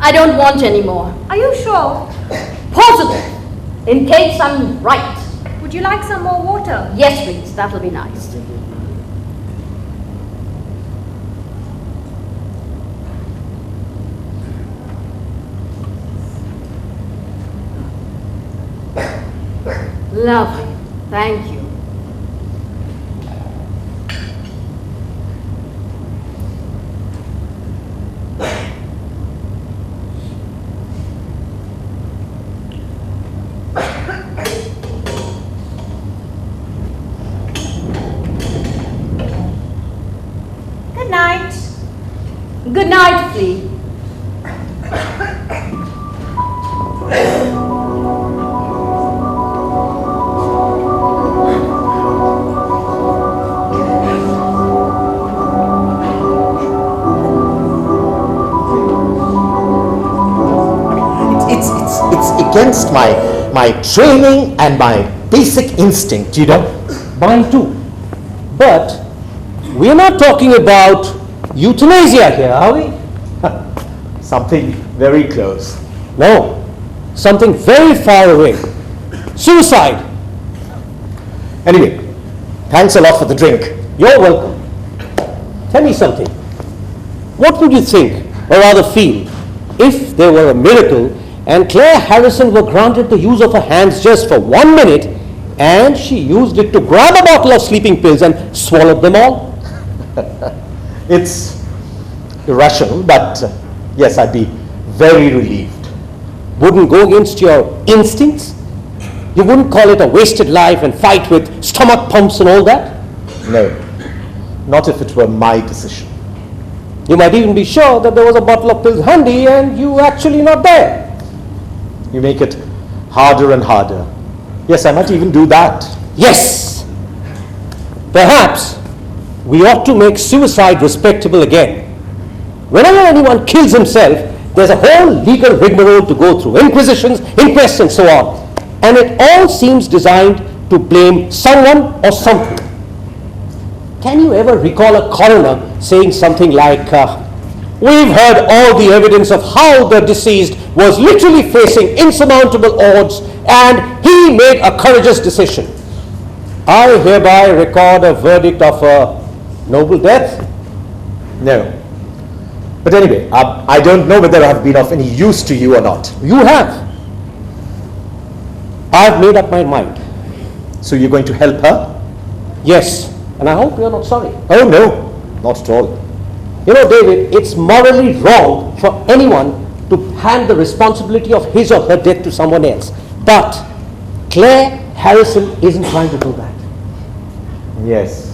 I don't want any more. Are you sure? Positive. In case I'm right. Would you like some more water? Yes, please. That'll be nice. Lovely. Thank you. Good night. Good night, Flea. It's against my training and my basic instinct, you know. Mine too. But we're not talking about euthanasia here, are we? Something very close. No, something very far away. Suicide. Anyway, thanks a lot for the drink. You're welcome. Tell me something. What would you think, or rather feel, if there were a miracle and Claire Harrison were granted the use of her hands just for 1 minute and she used it to grab a bottle of sleeping pills and swallowed them all? It's irrational, but yes, I'd be very relieved. Wouldn't go against your instincts? You wouldn't call it a wasted life and fight with stomach pumps and all that? No, not if it were my decision. You might even be sure that there was a bottle of pills handy and you actually not there. You make it harder and harder. Yes, I might even do that. Yes! Perhaps we ought to make suicide respectable again. Whenever anyone kills himself, there's a whole legal rigmarole to go through, inquisitions, inquests, and so on. And it all seems designed to blame someone or something. Can you ever recall a coroner saying something like, we've heard all the evidence of how the deceased was literally facing insurmountable odds and he made a courageous decision. I hereby record a verdict of a noble death? No. But anyway, I don't know whether I've been of any use to you or not. You have. I've made up my mind. So you're going to help her? Yes, and I hope you're not sorry. Oh no, not at all. You know, David, it's morally wrong for anyone to hand the responsibility of his or her death to someone else. But Claire Harrison isn't trying to do that. Yes.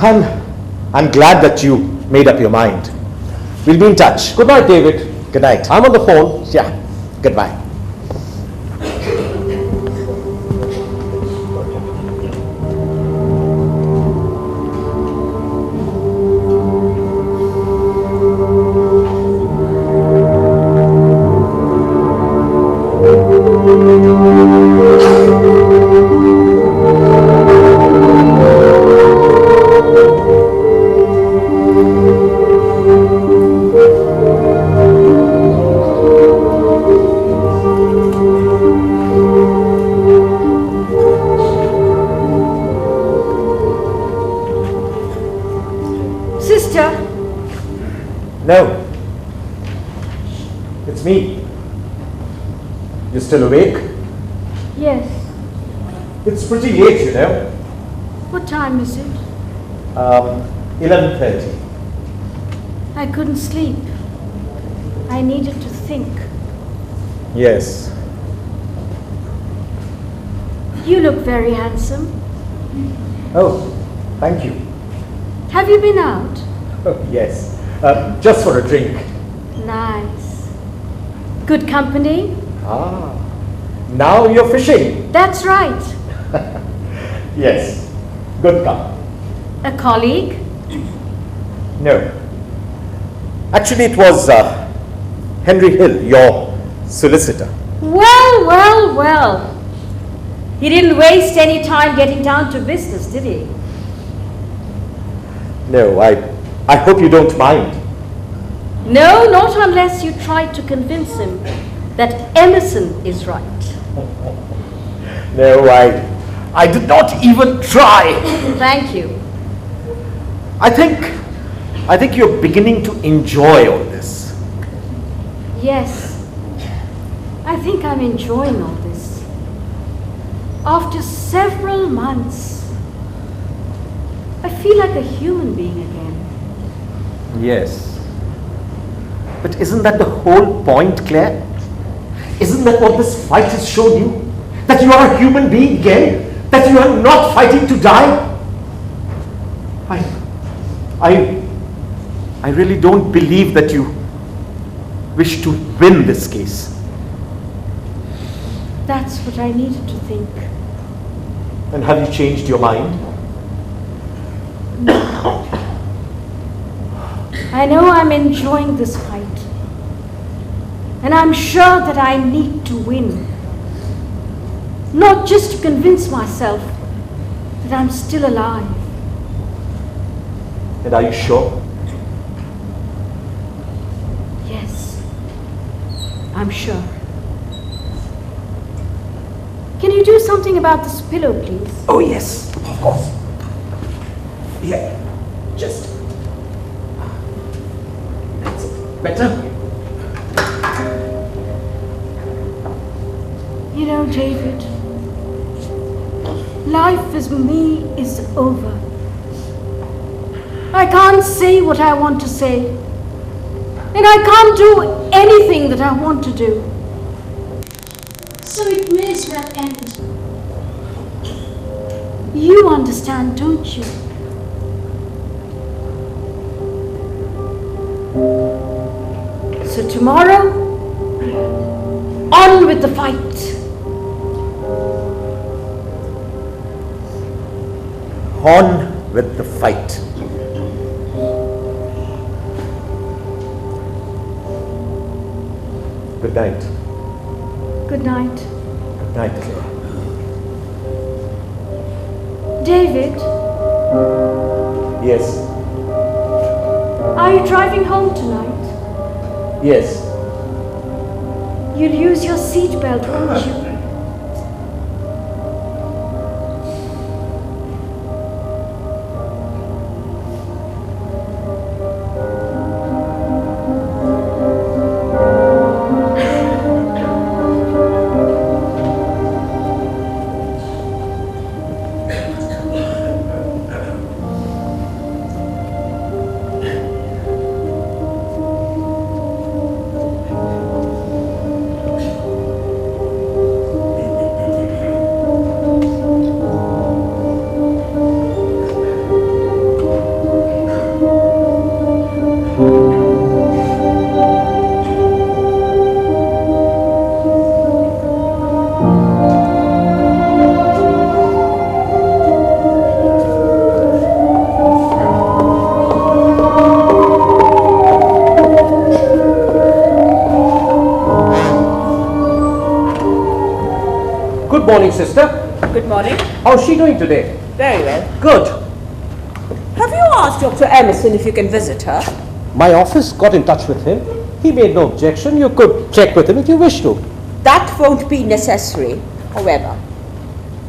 I'm glad that you made up your mind. We'll be in touch. Good night, David. Good night. I'm on the phone. Yeah. Goodbye. No. It's me. You still awake? Yes. It's pretty late, you know. What time is it? 11:30. I couldn't sleep. I needed to think. Yes. You look very handsome. Oh, thank you. Have you been out? Oh, yes. Just for a drink. Nice. Good company? Ah. Now you're fishing. That's right. Yes. Good company. A colleague? No. Actually, it was Henry Hill, your solicitor. Well, well, well. He didn't waste any time getting down to business, did he? No, I hope you don't mind. No, not unless you try to convince him that Emerson is right. No, I did not even try. Thank you. I think you're beginning to enjoy all this. Yes, I think I'm enjoying all this. After several months, I feel like a human being again. Yes. But isn't that the whole point, Claire? Isn't that what this fight has shown you? That you are a human being again? That you are not fighting to die? I really don't believe that you wish to win this case. That's what I needed to think. And have you changed your mind? I know I'm enjoying this fight. And I'm sure that I need to win. Not just to convince myself that I'm still alive. And are you sure? Yes, I'm sure. Can you do something about this pillow, please? Oh yes, of course. Yeah, just. That's better. You know, David, life as me is over. I can't say what I want to say. And I can't do anything that I want to do. So it may as well end. You understand, don't you? So tomorrow, on with the fight. On with the fight. Good night. Good night. Good night, Claire. David, Yes. are you driving home tonight? Yes. You'll use your seatbelt, won't you? Good morning, sister. Good morning. How's she doing today? Very well. Good. Have you asked Dr. Emerson if you can visit her? My office got in touch with him. He made no objection. You could check with him if you wish to. That won't be necessary, however.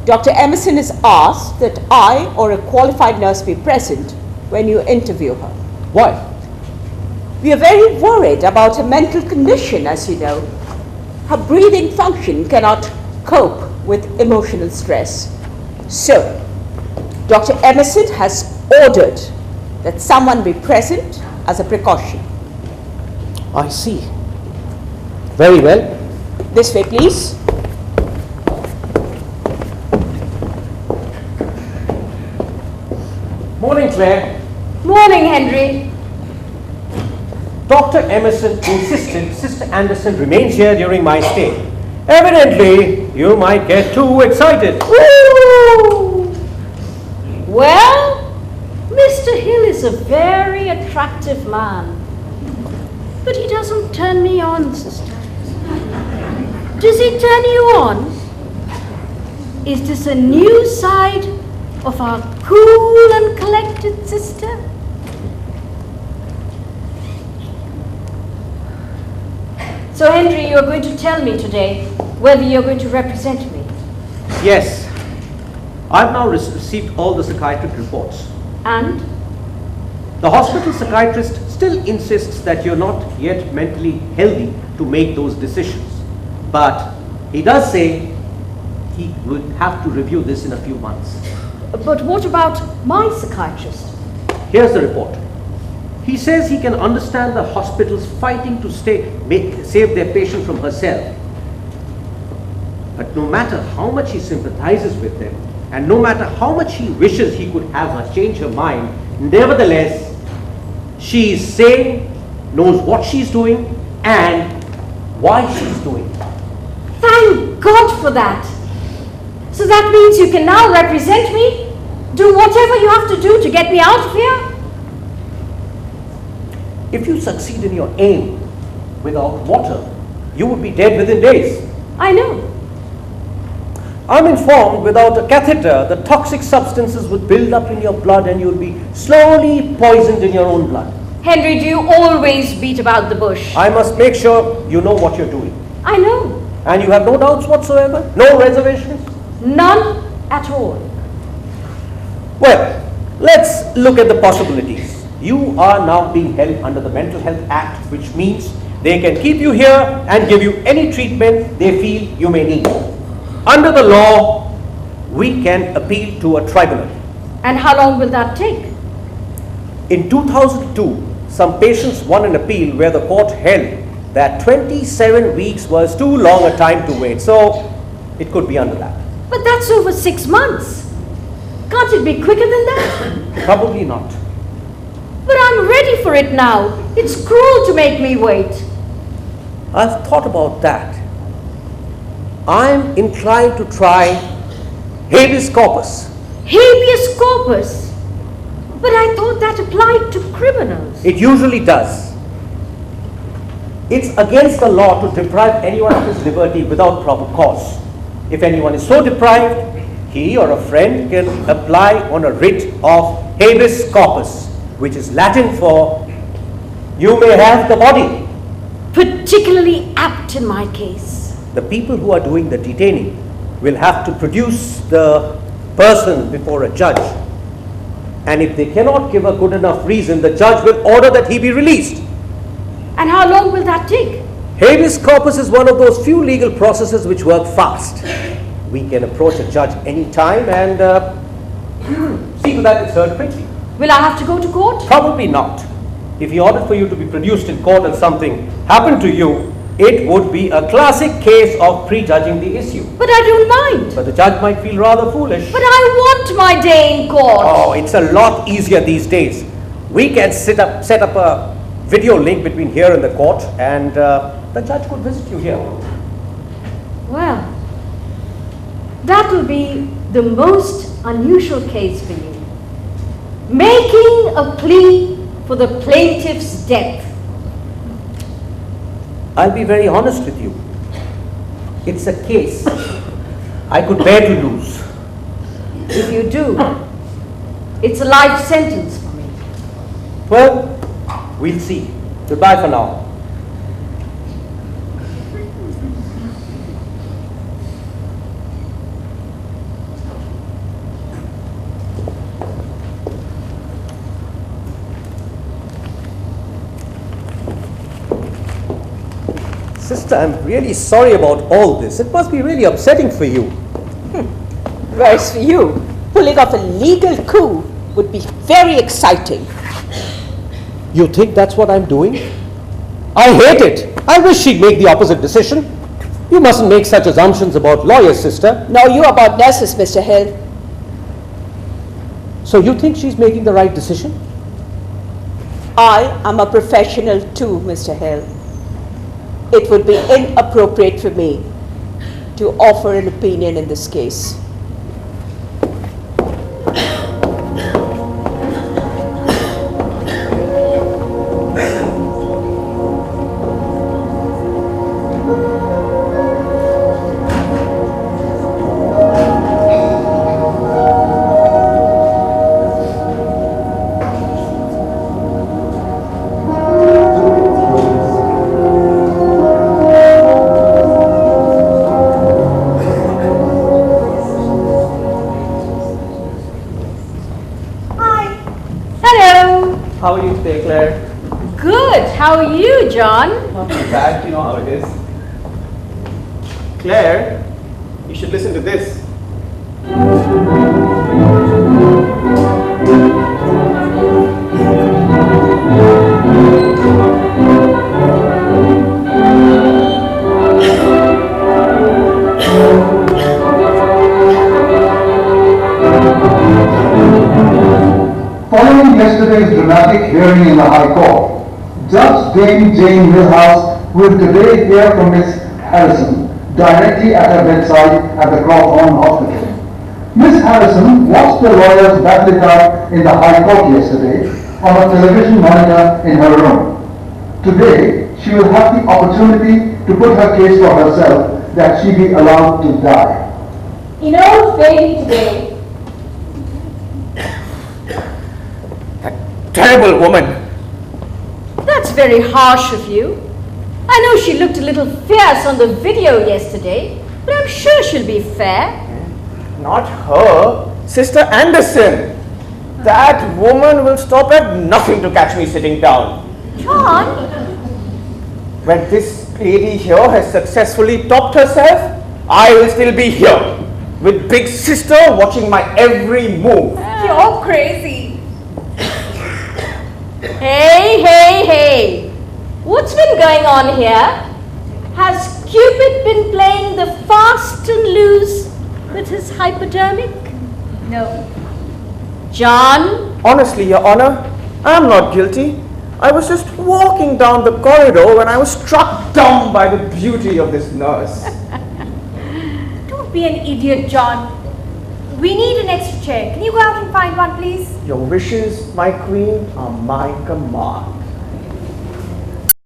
Dr. Emerson has asked that I or a qualified nurse be present when you interview her. Why? We are very worried about her mental condition, as you know. Her breathing function cannot cope with emotional stress. So, Dr. Emerson has ordered that someone be present as a precaution. I see. Very well. This way, please. Morning, Claire. Morning, Henry. Dr. Emerson insisted Sister Anderson remains here during my stay. Evidently, you might get too excited. Woo! Well, Mr. Hill is a very attractive man. But he doesn't turn me on, sister. Does he turn you on? Is this a new side of our cool and collected sister? So, Henry, you're going to tell me today whether you're going to represent me. Yes. I've now received all the psychiatric reports. And? The hospital psychiatrist still insists that you're not yet mentally healthy to make those decisions. But he does say he will have to review this in a few months. But what about my psychiatrist? Here's the report. He says he can understand the hospitals fighting to save their patient from herself. But no matter how much he sympathizes with them, and no matter how much he wishes he could have her change her mind, nevertheless, she is sane, knows what she's doing, and why she's doing it. Thank God for that. So that means you can now represent me? Do whatever you have to do to get me out of here? If you succeed in your aim without water, you would be dead within days. I know. I'm informed without a catheter, the toxic substances would build up in your blood and you'll be slowly poisoned in your own blood. Henry, do you always beat about the bush? I must make sure you know what you're doing. I know. And you have no doubts whatsoever? No reservations? None at all. Well, let's look at the possibilities. You are now being held under the Mental Health Act, which means they can keep you here and give you any treatment they feel you may need. Under the law, we can appeal to a tribunal. And how long will that take? In 2002, some patients won an appeal where the court held that 27 weeks was too long a time to wait. So, it could be under that. But that's over 6 months. Can't it be quicker than that? Probably not. But I'm ready for it now. It's cruel to make me wait. I've thought about that. I'm inclined to try habeas corpus. Habeas corpus? But I thought that applied to criminals. It usually does. It's against the law to deprive anyone of his liberty without proper cause. If anyone is so deprived, he or a friend can apply on a writ of habeas corpus, which is Latin for you may have the body. Particularly apt in my case. The people who are doing the detaining will have to produce the person before a judge. And if they cannot give a good enough reason, the judge will order that he be released. And how long will that take? Habeas corpus is one of those few legal processes which work fast. We can approach a judge any time and see to that it's heard quickly. Will I have to go to court? Probably not. If he ordered for you to be produced in court and something happened to you, it would be a classic case of prejudging the issue. But I don't mind. But the judge might feel rather foolish. But I want my day in court. Oh, it's a lot easier these days. We can set up a video link between here and the court, and the judge could visit you here. Well, that will be the most unusual case for you. Making a plea for the plaintiff's death. I'll be very honest with you. It's a case I could bear to lose. If you do, it's a life sentence for me. Well, we'll see. Goodbye for now. Sister, I'm really sorry about all this. It must be really upsetting for you. Whereas for you, pulling off a legal coup would be very exciting. You think that's what I'm doing? I hate it. I wish she'd make the opposite decision. You mustn't make such assumptions about lawyers, sister. Nor you about nurses, Mr. Hill. So you think she's making the right decision? I am a professional too, Mr. Hill. It would be inappropriate for me to offer an opinion in this case. How are you today, Claire? Good. How are you, John? Not too bad, you know how it is. Claire, you should listen to this. Following yesterday's dramatic hearing in the High Court, Judge Dame Jane Millhouse will today hear from Miss Harrison directly at her bedside at the Crawford Hospital. Miss Harrison watched the lawyers battle it out in the High Court yesterday on a television monitor in her room. Today, she will have the opportunity to put her case for herself that she be allowed to die. In Old Bailey today, Terrible woman. That's very harsh of you. I know she looked a little fierce on the video yesterday, but I'm sure she'll be fair. Not her, Sister Anderson. That woman will stop at nothing to catch me sitting down. John? When this lady here has successfully topped herself, I will still be here with Big Sister watching my every move. You're crazy. Hey. What's been going on here? Has Cupid been playing the fast and loose with his hypodermic? No. John? Honestly, Your Honor, I'm not guilty. I was just walking down the corridor when I was struck dumb by the beauty of this nurse. Don't be an idiot, John. We need an extra chair. Can you go out and find one, please? Your wishes, my queen, are my command.